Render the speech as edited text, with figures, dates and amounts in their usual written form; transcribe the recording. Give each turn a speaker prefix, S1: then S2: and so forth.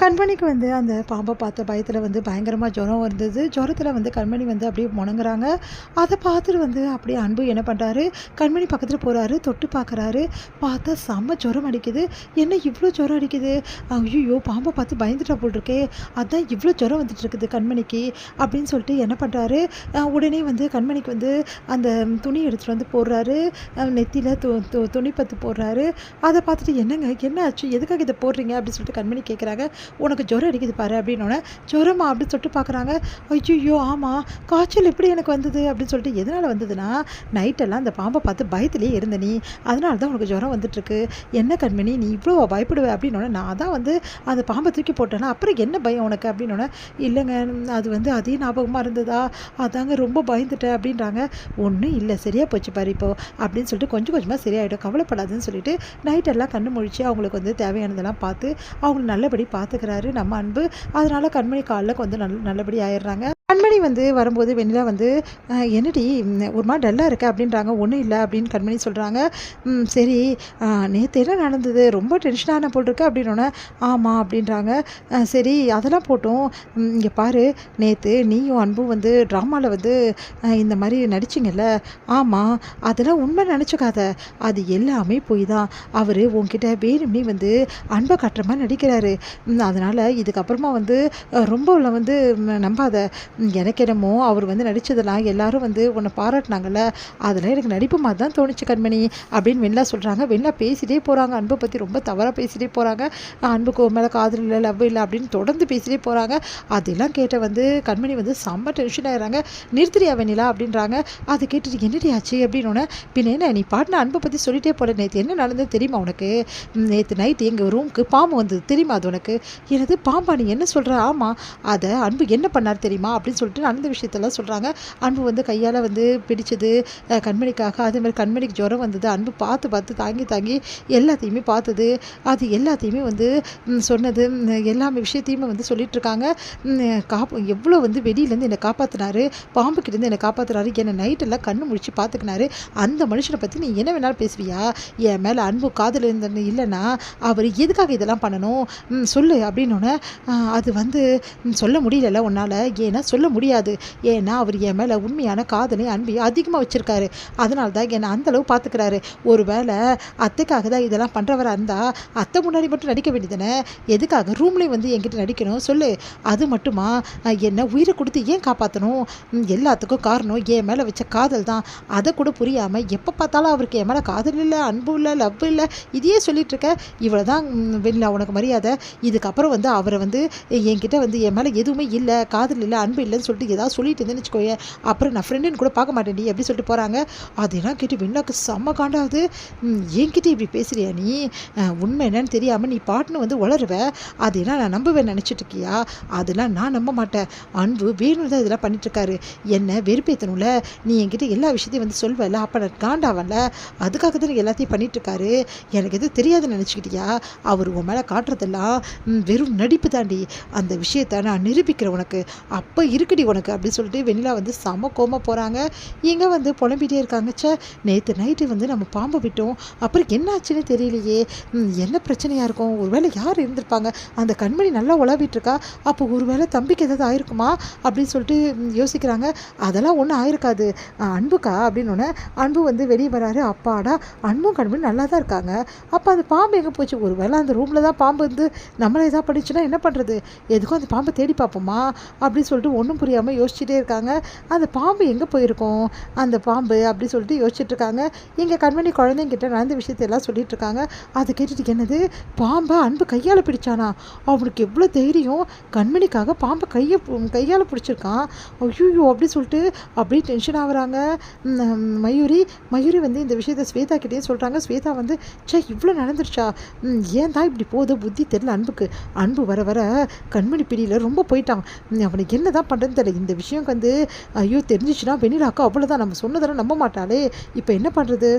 S1: கண்மணிக்கு வந்து அந்த பாம்பை பார்த்த பயத்தில் வந்து பயங்கரமாக ஜுரம் இருந்தது. ஜுரத்தில் வந்து கண்மணி வந்து அப்படியே முணங்குறாங்க. அதை பார்த்துட்டு வந்து அப்படியே அன்பு என்ன பண்ணுறாரு, கண்மணி பக்கத்தில் போகிறாரு, தொட்டு பார்க்குறாரு. பார்த்தா செம்ம ஜுரம் அடிக்குது. என்ன இவ்வளோ ஜுரம் அடிக்குது? ஐயோ, பாம்பை பார்த்து பயந்துட்டா போல் இருக்கே, அதான் இவ்வளோ ஜுரம் வந்துட்டு இருக்குது கண்மணிக்கு அப்படின்னு சொல்லிட்டு என்ன பண்ணுறாரு, உடனே வந்து கண்மணிக்கு வந்து அந்த துணி எடுத்துகிட்டு வந்து போடுறாரு. நெத்தியில் துணி பத்து போடுறாரு. அதை பார்த்துட்டு என்னங்க என்ன ஆச்சு, எதுக்காக இதை போடுறீங்க அப்படின்னு சொல்லிட்டு கண்மணி கேட்குறாங்க. உனக்கு ஜுரம் அடிக்குது பாரு அப்படின்னோடனே, ஜுரமா அப்படின்னு சொல்லிட்டு பார்க்குறாங்க. ஐயோ ஆமாம், காய்ச்சல் எப்படி எனக்கு வந்தது அப்படின்னு சொல்லிட்டு, எதனால் வந்ததுன்னா நைட்டெல்லாம் அந்த பாம்பை பார்த்து பயத்துலேயே இருந்த நீ, அதனால தான் உனக்கு ஜுரம் வந்துட்டுருக்கு. என்ன கண்மணி நீ இவ்வளோ பயப்படுவ அப்படின்னோடனே, நான் தான் வந்து அந்த பாம்பை தூக்கி போட்டேன்னா அப்புறம் என்ன பயம் உனக்கு அப்படின்னோடனே, இல்லைங்க அது வந்து அதே ஞாபகமாக இருந்ததா, அதாங்க ரொம்ப பயந்துட்டேன் அப்படின்றாங்க. ஒன்றும் இல்லை, சரியாக போச்சு பாரு இப்போ அப்படின்னு சொல்லிட்டு கொஞ்சம் கொஞ்சமாக சரியாயிடும், கவலைப்படாதுன்னு சொல்லிட்டு நைட்டெல்லாம் கண்ணு முழிச்சு அவங்களுக்கு வந்து தேவையானதெல்லாம் பார்த்து அவங்களை நல்லபடி பார்த்துக்கிறாரு நம்ம அன்பு. அதனால கண்மணி காலில் கொஞ்சம் நல்லபடி ஆயிடுறாங்க. கண்மணி வந்து வரும்போது வெண்ணிலா வந்து என்னடி ஒரு மாதிரி டல்லாக இருக்க அப்படின்றாங்க. ஒன்றும் இல்லை அப்படின்னு கண்மணி சொல்கிறாங்க. சரி, நேற்று என்ன நடந்தது, ரொம்ப டென்ஷனான போல் இருக்கு அப்படின்னோடனே, ஆமாம் அப்படின்றாங்க. சரி அதெல்லாம் போட்டோம், இங்கே பாரு, நேற்று நீயும் அன்பும் வந்து ட்ராமாவில் வந்து இந்த மாதிரி நடிச்சிங்கல்ல, ஆமாம் அதெல்லாம் உண்மை நினச்சிக்காத, அது எல்லாமே போய் தான். அவர் உன்கிட்ட வேணும்னே வந்து அன்பை காட்டுற மாதிரி நடிக்கிறாரு. அதனால் இதுக்கப்புறமா வந்து ரொம்ப வந்து நம்பாத. எனக்கு என்னமோ அவர் வந்து நடித்ததெல்லாம் எல்லாரும் வந்து உன்னை பாராட்டினாங்கல்ல, அதெல்லாம் எனக்கு நடிப்பு மாதிரி தான் தோணுச்சு கண்மணி அப்படின்னு வெண்ணிலா சொல்கிறாங்க. வெண்ணிலா பேசிகிட்டே போகிறாங்க, அன்பை பற்றி ரொம்ப தவறாக பேசிகிட்டே போகிறாங்க. அன்புக்கு மேலே காதல் இல்லை, லவ் இல்லை அப்படின்னு தொடர்ந்து பேசிகிட்டே போகிறாங்க. அதெல்லாம் கேட்ட வந்து கண்மணி வந்து செம்ம டென்ஷன் ஆகிறாங்க. நிறுத்துறியா வெண்ணிலா அப்படின்றாங்க. அதை கேட்டுட்டு என்னடி ஆச்சு அப்படின்னோடனே, பின்ன என்ன நீ பாட்டுன அன்பை பற்றி சொல்லிட்டே போல, நேற்று என்ன நடந்தது தெரியுமா உனக்கு, நேற்று நைட்டு எங்கள் ரூமுக்கு பாம்பு வந்தது தெரியுமா அது உனக்கு. எனது பாம்பா, நீ என்ன சொல்கிற, ஆமாம் அதை அன்பு என்ன பண்ணார் தெரியுமா அப்படின்னு சொல்லிட்டு நடந்த விஷயத்தெல்லாம் சொல்கிறாங்க. அன்பு வந்து கையால் வந்து பிடிச்சது கண்மணிக்காக, அதேமாதிரி கண்மணிக்கு ஜுரம் வந்தது, அன்பு பார்த்து பார்த்து தாங்கி தாங்கி எல்லாத்தையுமே பார்த்தது, அது எல்லாத்தையுமே வந்து சொன்னது, எல்லாமே விஷயத்தையுமே வந்து சொல்லிகிட்ருக்காங்க. எவ்வளோ வந்து வெளியிலேருந்து என்னை காப்பாற்றினாரு, பாம்புக்கிட்டேருந்து என்னை காப்பாற்றினாரு, என்னை நைட்டெல்லாம் கண்ணு முடிச்சு பார்த்துக்கினாரு, அந்த மனுஷனை பற்றி நீ என்ன வேணாலும் பேசுவியா, என் மேலே அன்பு காதல் இருந்தது இல்லைன்னா அவர் எதுக்காக இதெல்லாம் பண்ணணும் சொல்லு அப்படின்னோடனே, அது வந்து சொல்ல முடியல உன்னால், ஏன்னா சொல்ல முடியாது, ஏன்னா அவர் என் மேலே உண்மையான காதலை அன்பையும் அதிகமாக வச்சுருக்காரு, அதனால தான் என்னை அந்தளவு பார்த்துக்கிறாரு. ஒரு வேளை அத்தைக்காக தான் இதெல்லாம் பண்ணுறவராக இருந்தால் அத்தை முன்னாடி மட்டும் நடிக்க வேண்டியதுன்னு, எதுக்காக ரூம்லேயும் வந்து என்கிட்ட நடிக்கணும் சொல்லு. அது மட்டுமா, என்னை உயிரை கொடுத்து ஏன் காப்பாற்றணும், எல்லாத்துக்கும் காரணம் என் மேலே வச்ச காதல் தான். அதை கூட புரியாமல் எப்போ பார்த்தாலும் அவருக்கு என் மேலே காதல் இல்லை, அன்பு இல்லை, லவ் இல்லை, இதையே சொல்லிகிட்ருக்க, இவ்வளோ தான் வெளில உனக்கு மரியாதை. இதுக்கப்புறம் வந்து அவரை வந்து என்கிட்ட வந்து என் மேலே எதுவுமே இல்லை, காதல் இல்லை, அன்பு இல்லைன்னு சொல்லிட்டு ஏதாவது சொல்லிட்டு இருந்தேன்னு வச்சுக்கோயேன், அப்புறம் நான் ஃப்ரெண்டுன்னு கூட பார்க்க மாட்டேன்டி அப்படி சொல்லிட்டு போகிறாங்க. அதெல்லாம் கேட்டு வெண்ணிலாக்கு செம்ம காண்டாகுது. என்கிட்ட இப்படி பேசுகிறியா நீ, உண்மை என்னன்னு தெரியாமல் நீ பாட்டுன்னு வந்து வளருவ, அதெல்லாம் நான் நம்புவேன் நினச்சிட்டு இருக்கியா, அதெல்லாம் நான் நம்ப மாட்டேன். அன்பு வேணும் தான் இதெல்லாம் பண்ணிட்டுருக்காரு, என்னை வெறுப்பேற்றணும்ல, நீ என்கிட்ட எல்லா விஷயத்தையும் வந்து சொல்வல, அப்போ நான் காண்டாவல, அதுக்காக தான் எல்லாத்தையும் பண்ணிட்டுருக்காரு, எனக்கு எதுவும் தெரியாதுன்னு நினச்சிக்கிட்டியா, அவர் உன் மேலே காட்டுறதெல்லாம் வெறும் நடிப்பு தாண்டி, அந்த விஷயத்தை நான் நிரூபிக்கிறேன் உனக்கு, அப்போ இருக்குடி உனக்கு அப்படின்னு சொல்லிட்டு வெண்ணிலா வந்து செம கோமா போகிறாங்க. இங்கே வந்து புலம்பிகிட்டே இருக்காங்க. நேற்று நைட்டு வந்து நம்ம பாம்பை விட்டோம், அப்புறம் என்ன ஆச்சுன்னு தெரியலையே, என்ன பிரச்சனையாக இருக்கும், ஒருவேளை யார் இருந்திருப்பாங்க, அந்த கண்மணி நல்லா உழவிட்டுருக்கா, அப்போ ஒருவேளை தம்பிக்கு ஏதாவது ஆயிருக்குமா அப்படின்னு சொல்லிட்டு யோசிக்கிறாங்க. அதெல்லாம் ஒன்றும் ஆயிருக்காது அன்புக்கா அப்படின்னோடனே, அன்பு வந்து வெளியே வராரு. அப்பாடா, அன்பும் கண்மணி நல்லா தான் இருக்காங்க, அப்போ அந்த பாம்பு எங்கே போச்சு, ஒருவேளை அந்த ரூமில் தான் பாம்பு வந்து நம்மளை எதாவது படிச்சுன்னா என்ன பண்ணுறது, எதுக்கும் அந்த பாம்பை தேடி பார்ப்போமா அப்படின்னு சொல்லிட்டு ஒன்றும் புரியாமல் யோசிச்சுட்டே இருக்காங்க. அந்த பாம்பு எங்கே போயிருக்கோம் அந்த பாம்பு அப்படி சொல்லிட்டு யோசிச்சுட்ருக்காங்க. எங்கள் கண்மணி குழந்தைங்கிட்ட நடந்த விஷயத்தையெல்லாம் சொல்லிட்டு இருக்காங்க. அதை கேட்டுட்டு, என்னது பாம்பை அன்பு கையால் பிடிச்சானா, அவனுக்கு எவ்வளோ தைரியம், கண்மணிக்காக பாம்பை கையால் பிடிச்சிருக்கான், ஐயோ அப்படி சொல்லிட்டு அப்படியே டென்ஷன் ஆகுறாங்க. மயூரி வந்து இந்த விஷயத்தை ஸ்வேதா கிட்டே சொல்கிறாங்க. ஸ்வேதா வந்து இவ்வளோ நடந்துருச்சா, ஏன் தான் இப்படி போகுது புத்தி தெரியல அன்புக்கு, அன்பு வர வர கண்மணி பிடியில் ரொம்ப போயிட்டான், அவனுக்கு என்ன தான் பண்ணுறதுன்னு தெரியல, இந்த விஷயம் வந்து ஐயோ தெரிஞ்சிச்சுன்னா வெண்ணிலாக்கா அவ்வளோதான், நம்ம சொன்னதெல்லாம் நம்ப மாட்டாளே, இப்போ என்ன பண்ணுறது.